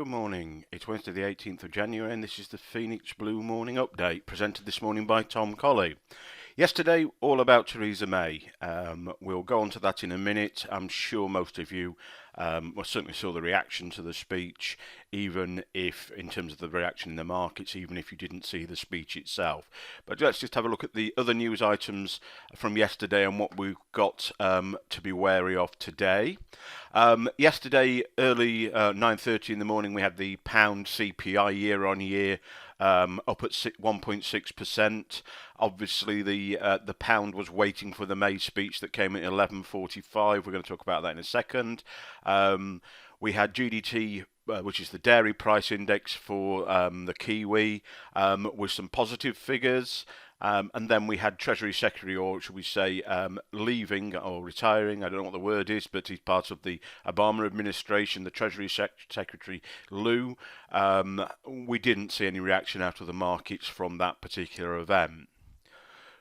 Good morning. It's Wednesday the 18th of January and this is the Phoenix Blue Morning Update presented this morning by Tom Colley. Yesterday, all about Theresa May. We'll go on to that in a minute. I'm sure most of you certainly saw the reaction to the speech, even if, in terms of the reaction in the markets, even if you didn't see the speech itself. But let's just have a look at the other news items from yesterday and what we've got to be wary of today. Yesterday, early 9:30 in the morning, we had the pound CPI year on year up at 1.6%. Obviously, the pound was waiting for the May speech that came at 11:45. We're going to talk about that in a second. We had GDT, which is the dairy price index for the Kiwi, with some positive figures. And then we had Treasury Secretary, or should we say, leaving or retiring, I don't know what the word is, but he's part of the Obama administration, the Treasury Secretary, Lou. We didn't see any reaction out of the markets from that particular event.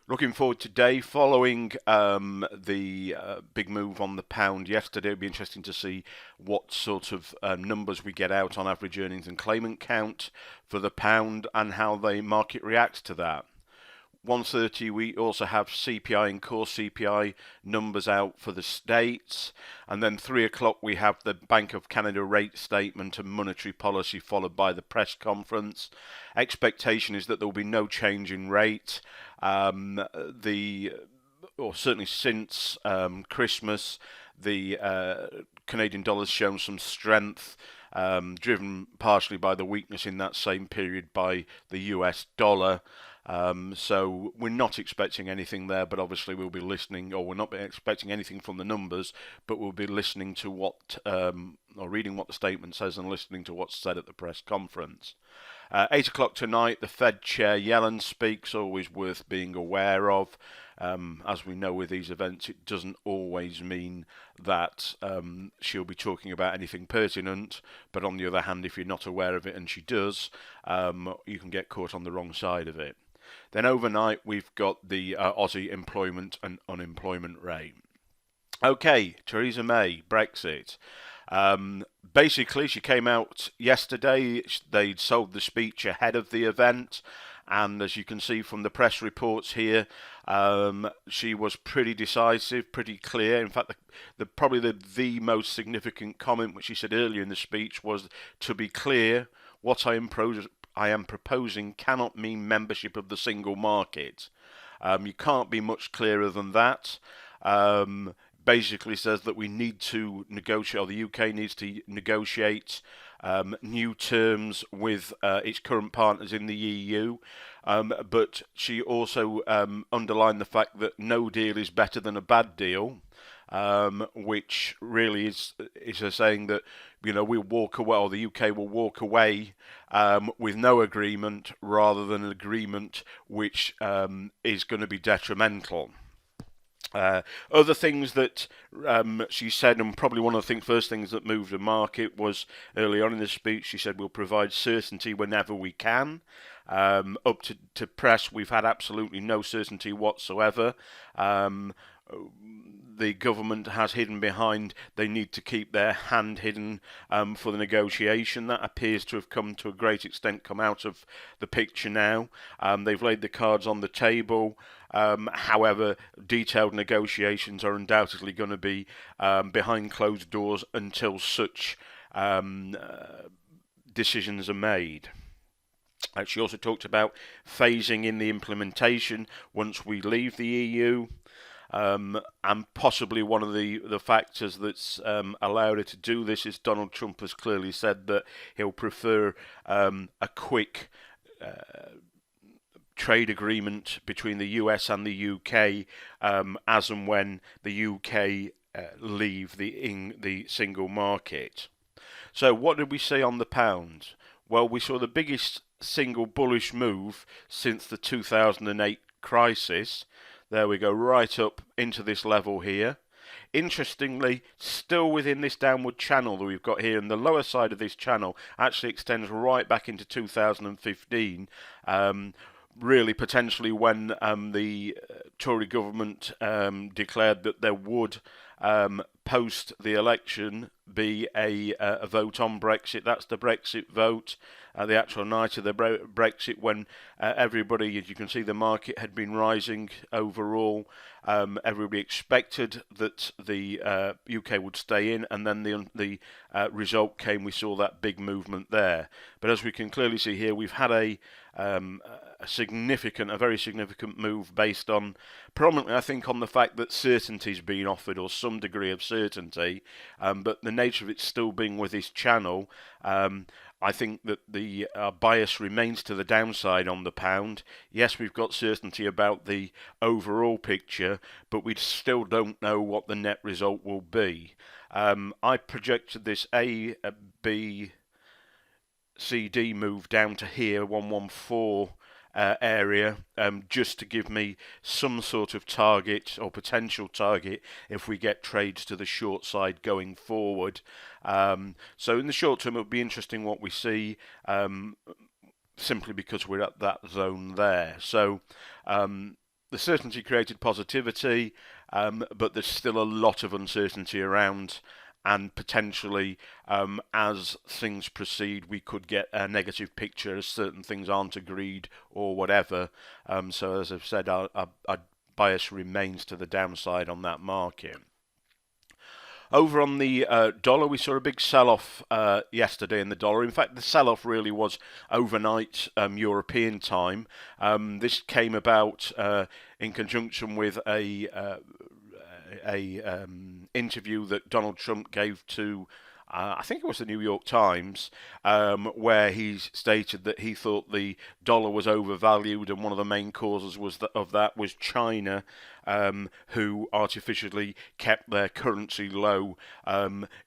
Looking forward today, following the big move on the pound yesterday, it'll be interesting to see what sort of numbers we get out on average earnings and claimant count for the pound and how the market reacts to that. 1:30 we also have CPI and core CPI numbers out for the states, and then 3 o'clock we have the Bank of Canada rate statement and monetary policy, followed by the press conference. Expectation is that there will be no change in rate. Or certainly since Christmas, the Canadian dollar's shown some strength, driven partially by the weakness in that same period by the US dollar. So we're not expecting anything there, but obviously we'll be listening, or we're not expecting anything from the numbers, but we'll be listening to what, or reading what the statement says and listening to what's said at the press conference. 8 o'clock tonight, the Fed Chair Yellen speaks, always worth being aware of. As we know with these events, it doesn't always mean that she'll be talking about anything pertinent, but on the other hand, if you're not aware of it and she does, you can get caught on the wrong side of it. Then overnight, we've got the Aussie employment and unemployment rate. Okay, Theresa May, Brexit. Basically, she came out yesterday. They'd sold the speech ahead of the event, and as you can see from the press reports here, she was pretty decisive, pretty clear. In fact, probably the most significant comment which she said earlier in the speech was, "To be clear, what I am proposing cannot mean membership of the single market." You can't be much clearer than that. Basically says that we need to negotiate, or the UK needs to negotiate new terms with its current partners in the EU. But she also underlined the fact that no deal is better than a bad deal. Which really is a saying that, we'll walk away, or the UK will walk away with no agreement, rather than an agreement which is going to be detrimental. Other things that she said, and probably one of the first things that moved the market, was early on in the speech she said we'll provide certainty whenever we can. Up to press, we've had absolutely no certainty whatsoever. The government has hidden behind they need to keep their hand hidden for the negotiation. That appears to have come to a great extent come out of the picture now. They've laid the cards on the table. However, detailed negotiations are undoubtedly going to be behind closed doors until such decisions are made. She also talked about phasing in the implementation once we leave the EU. And possibly one of the factors that's allowed her to do this is Donald Trump has clearly said that he'll prefer a quick trade agreement between the US and the UK as and when the UK leave the single market. So what did we see on the pound? Well, we saw the biggest single bullish move since the 2008 crisis. There we go, right up into this level here. Interestingly, still within this downward channel that we've got here, and the lower side of this channel actually extends right back into 2015. Really, potentially when the Tory government declared that there would post the election be a vote on Brexit. That's the Brexit vote. The actual night of the Brexit, when everybody, as you can see, the market had been rising overall. Everybody expected that the UK would stay in, and then the result came. We saw that big movement there. But as we can clearly see here, we've had a very significant move based on, prominently, I think, on the fact that certainty's been offered, or some degree of certainty, but the nature of it still being with this channel, I think that the bias remains to the downside on the pound. Yes, we've got certainty about the overall picture, but we still don't know what the net result will be. I projected this A, B, C, D move down to here, 114 area, just to give me some sort of target or potential target if we get trades to the short side going forward. So in the short term, it would be interesting what we see, simply because we're at that zone there. So the certainty created positivity, but there's still a lot of uncertainty around. And potentially, as things proceed, we could get a negative picture as certain things aren't agreed or whatever. So as I've said, our bias remains to the downside on that market. Over on the dollar, we saw a big sell-off yesterday in the dollar. In fact, the sell-off really was overnight European time. This came about in conjunction with a interview that Donald Trump gave to, I think it was the New York Times, where he stated that he thought the dollar was overvalued, and one of the main causes of that was China, who artificially kept their currency low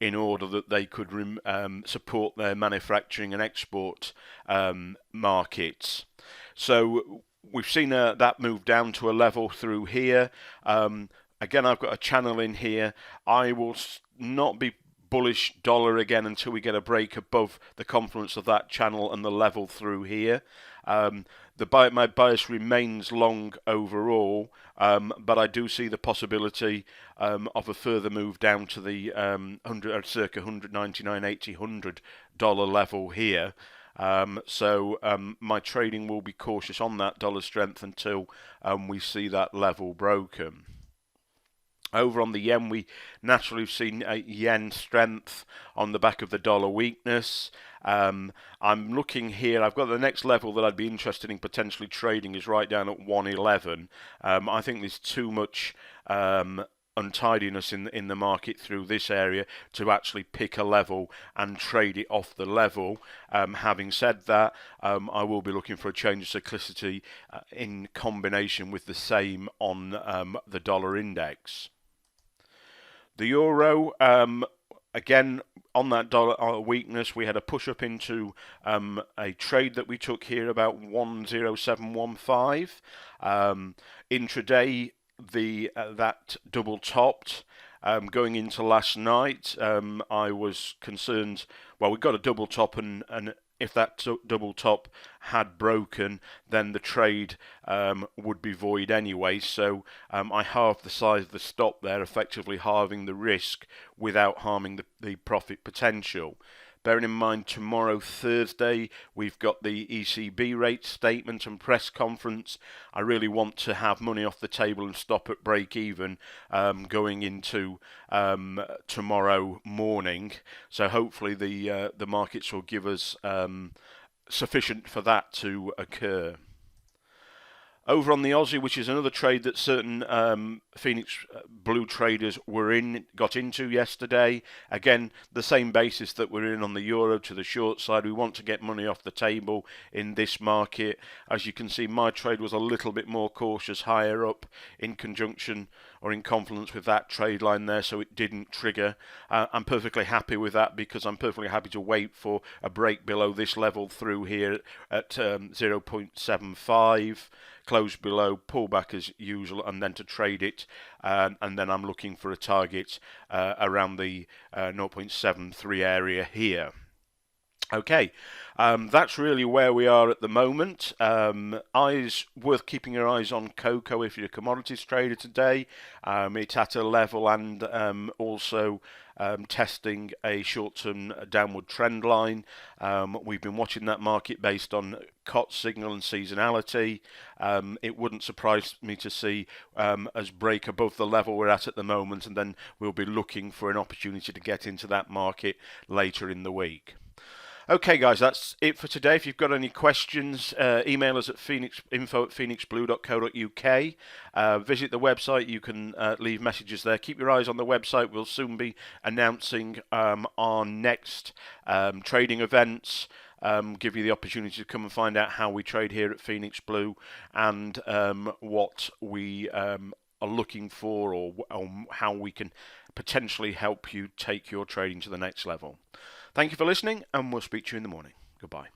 in order that they could support their manufacturing and export markets. So we've seen that move down to a level through here. Again, I've got a channel in here. I will not be bullish dollar again until we get a break above the confluence of that channel and the level through here. My bias remains long overall, but I do see the possibility of a further move down to the circa $199.80, $100 level here. So my trading will be cautious on that dollar strength until we see that level broken. Over on the yen, we naturally have seen yen strength on the back of the dollar weakness. I'm looking here. I've got the next level that I'd be interested in potentially trading is right down at 111. I think there's too much untidiness in the market through this area to actually pick a level and trade it off the level. Having said that, I will be looking for a change of cyclicity in combination with the same on the dollar index. The euro, again, on that dollar weakness, we had a push up into a trade that we took here about 10715. Intraday, that double topped. Going into last night, I was concerned. Well, we got a double top, and if that double top had broken, then the trade would be void anyway. So I halved the size of the stop there, effectively halving the risk without harming the profit potential. Bearing in mind, tomorrow, Thursday, we've got the ECB rate statement and press conference. I really want to have money off the table and stop at break even going into tomorrow morning. So hopefully the markets will give us sufficient for that to occur. Over on the Aussie, which is another trade that certain Phoenix Blue traders got into yesterday. Again, the same basis that we're in on the euro to the short side. We want to get money off the table in this market. As you can see, my trade was a little bit more cautious higher up in conjunction or in confluence with that trade line there, so it didn't trigger. I'm perfectly happy with that because I'm perfectly happy to wait for a break below this level through here at 0.75. Close below, pull back as usual, and then to trade it, and then I'm looking for a target around the 0.73 area here. Okay, that's really where we are at the moment. Eyes worth keeping your eyes on cocoa if you're a commodities trader today. It's at a level and also testing a short-term downward trend line. We've been watching that market based on COT signal and seasonality. It wouldn't surprise me to see us break above the level we're at the moment, and then we'll be looking for an opportunity to get into that market later in the week. Okay, guys, that's it for today. If you've got any questions, email us at info@phoenixblue.co.uk. Visit the website. You can leave messages there. Keep your eyes on the website. We'll soon be announcing our next trading events. Give you the opportunity to come and find out how we trade here at Phoenix Blue and what we are looking for, or how we can potentially help you take your trading to the next level. Thank you for listening, and we'll speak to you in the morning. Goodbye.